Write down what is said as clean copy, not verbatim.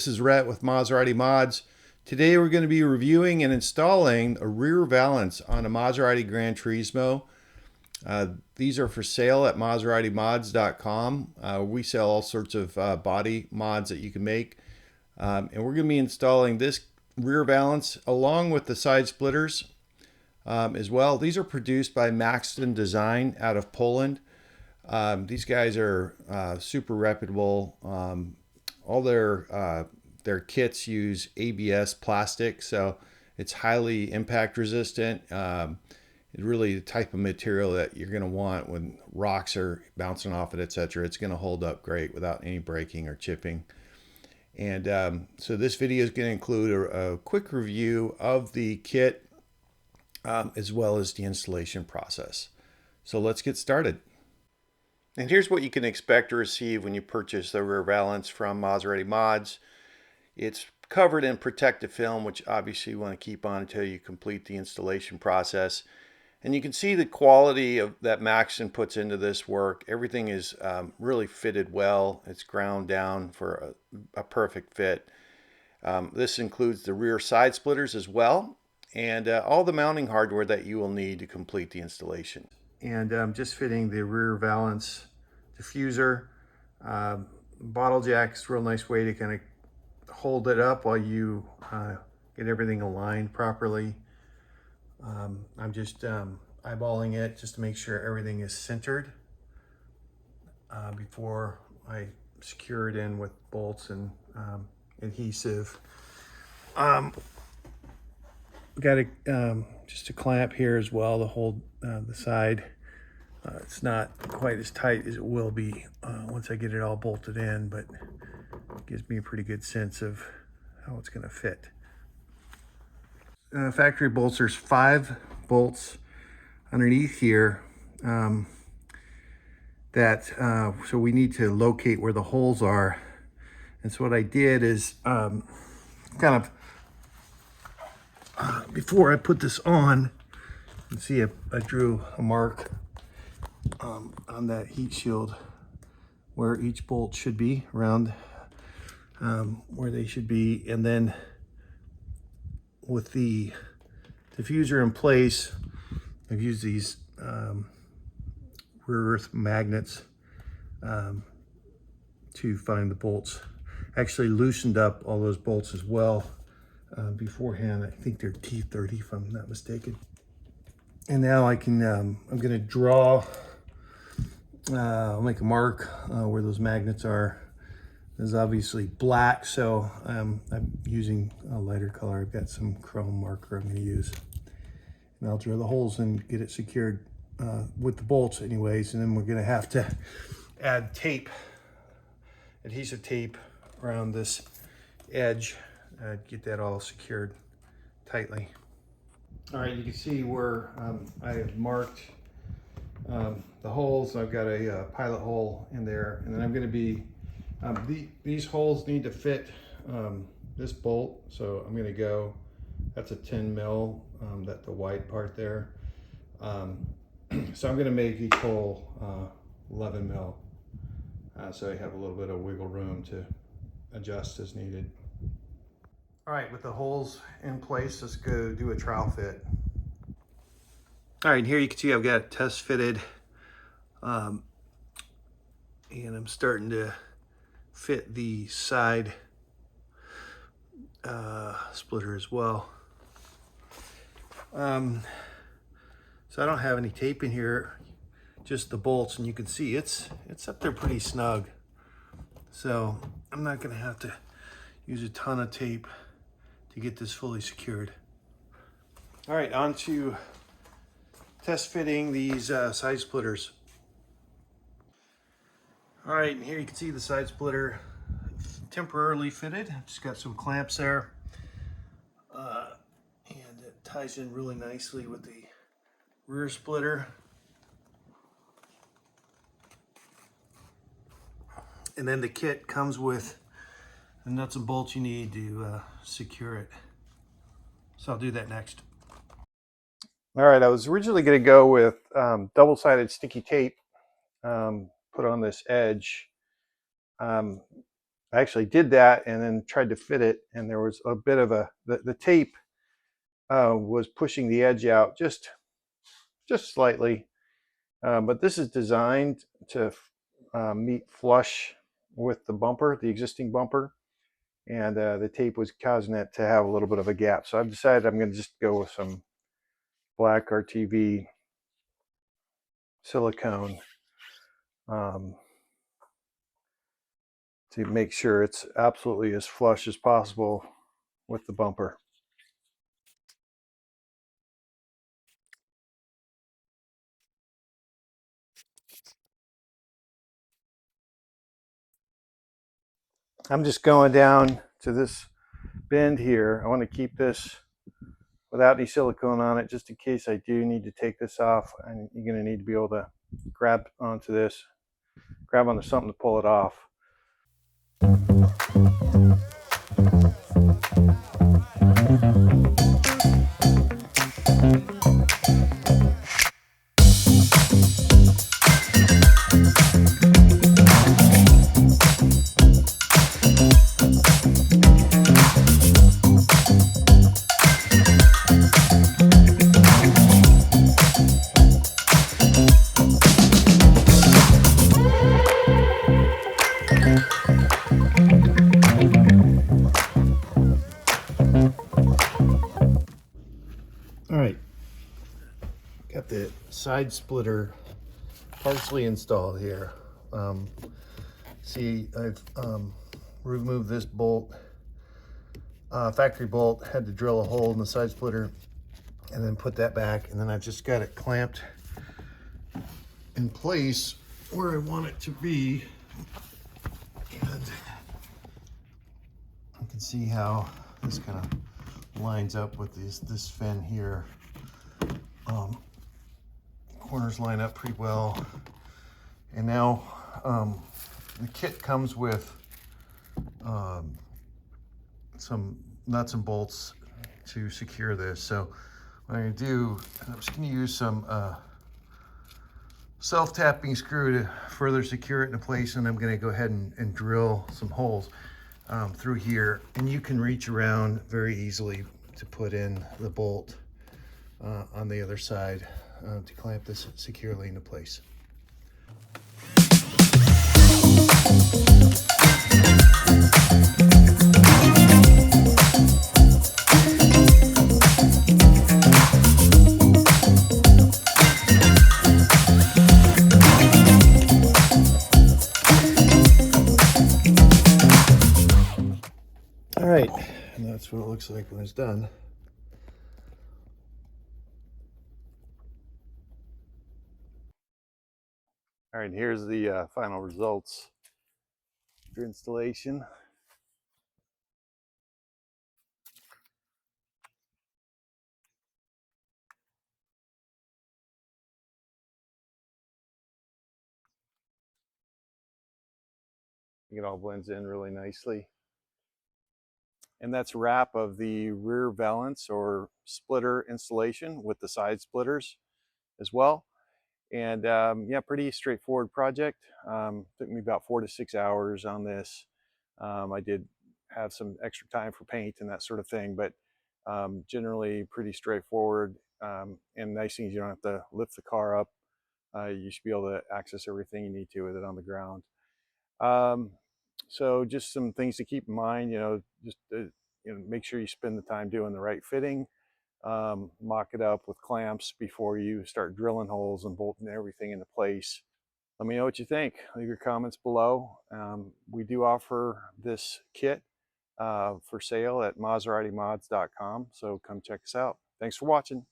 This is Rhett with Maserati Mods. Today we're going to be reviewing and installing a rear valance on a Maserati GranTurismo. These are for sale at MaseratiMods.com. We sell all sorts of body mods that you can make. And we're going to be installing this rear valance along with the side splitters as well. These are produced by Maxton Design out of Poland. These guys are super reputable. All their kits use ABS plastic, so it's highly impact resistant. It's really the type of material that you're going to want when rocks are bouncing off it, etc. It's going to hold up great without any breaking or chipping. And so this video is going to include a quick review of the kit as well as the installation process. So let's get started. And here's what you can expect to receive when you purchase the rear valance from Maserati Mods. It's covered in protective film, which obviously you want to keep on until you complete the installation process. And you can see the quality of that Maxton puts into this work. Everything is really fitted well. It's ground down for a perfect fit. This includes the rear side splitters as well, and all the mounting hardware that you will need to complete the installation. And just fitting the rear valance diffuser. Bottle jack is a real nice way to kind of hold it up while you get everything aligned properly. I'm just eyeballing it just to make sure everything is centered before I secure it in with bolts and adhesive. Got just a clamp here as well to hold the side. It's not quite as tight as it will be once I get it all bolted in, but it gives me a pretty good sense of how it's going to fit. Factory bolts, there's 5 bolts underneath here so we need to locate where the holes are. And so what I did is kind of before I put this on, you can see I drew a mark on that heat shield where each bolt should be, around where they should be. And then with the diffuser in place, I've used these rare earth magnets to find the bolts. Actually loosened up all those bolts as well beforehand. I think they're T30 if I'm not mistaken. And now I can, I'm going to draw, I'll make a mark where those magnets are. This is obviously black, so I'm using a lighter color. I've got some chrome marker I'm going to use. And I'll drill the holes and get it secured with the bolts anyways. And then we're going to have to add tape, adhesive tape around this edge, get that all secured tightly. All right, you can see where I have marked the holes. I've got a pilot hole in there, and then I'm going to be these holes need to fit this bolt, so I'm going to go, that's a 10 mil, that the white part there. So I'm going to make each hole 11 mil, so I have a little bit of wiggle room to adjust as needed. All right, with the holes in place, let's go do a trowel fit. All right, and here you can see I've got it test fitted, and I'm starting to fit the side splitter as well. So I don't have any tape in here, just the bolts, and you can see it's up there pretty snug. So I'm not going to have to use a ton of tape to get this fully secured. All right, on to test fitting these side splitters. All right, and here you can see the side splitter temporarily fitted. Just got some clamps there, and it ties in really nicely with the rear splitter. And then the kit comes with the nuts and bolts you need to secure it. So I'll do that next. All right, I was originally going to go with double-sided sticky tape put on this edge. I actually did that and then tried to fit it, and there was a bit of the tape was pushing the edge out just slightly. But this is designed to meet flush with the bumper, the existing bumper, and the tape was causing it to have a little bit of a gap. So I've decided I'm going to just go with some black RTV silicone to make sure it's absolutely as flush as possible with the bumper. I'm just going down to this bend here. I want to keep this without any silicone on it, just in case I do need to take this off. And you're going to need to be able to grab onto this, grab onto something to pull it off. All right, got the side splitter partially installed here. See, I've removed this bolt, factory bolt, had to drill a hole in the side splitter and then put that back, and then I've just got it clamped in place where I want it to be. And you can see how this kind of lines up with this fin here. Corners line up pretty well. And now the kit comes with some nuts and bolts to secure this. So what I'm going to do, I'm just going to use some self-tapping screw to further secure it in place, and I'm going to go ahead and drill some holes through here, and you can reach around very easily to put in the bolt on the other side to clamp this securely into place. All right, and that's what it looks like when it's done. All right, here's the final results for installation. It all blends in really nicely. And that's a wrap of the rear valance or splitter installation with the side splitters as well. And yeah, pretty straightforward project. Took me about 4 to 6 hours on this. I did have some extra time for paint and that sort of thing, but generally pretty straightforward. And nice thing is you don't have to lift the car up. You should be able to access everything you need to with it on the ground. So just some things to keep in mind, just make sure you spend the time doing the right fitting. Mock it up with clamps before you start drilling holes and bolting everything into place. Let me know what you think. Leave your comments below. We do offer this kit for sale at MaseratiMods.com, so come check us out. Thanks for watching.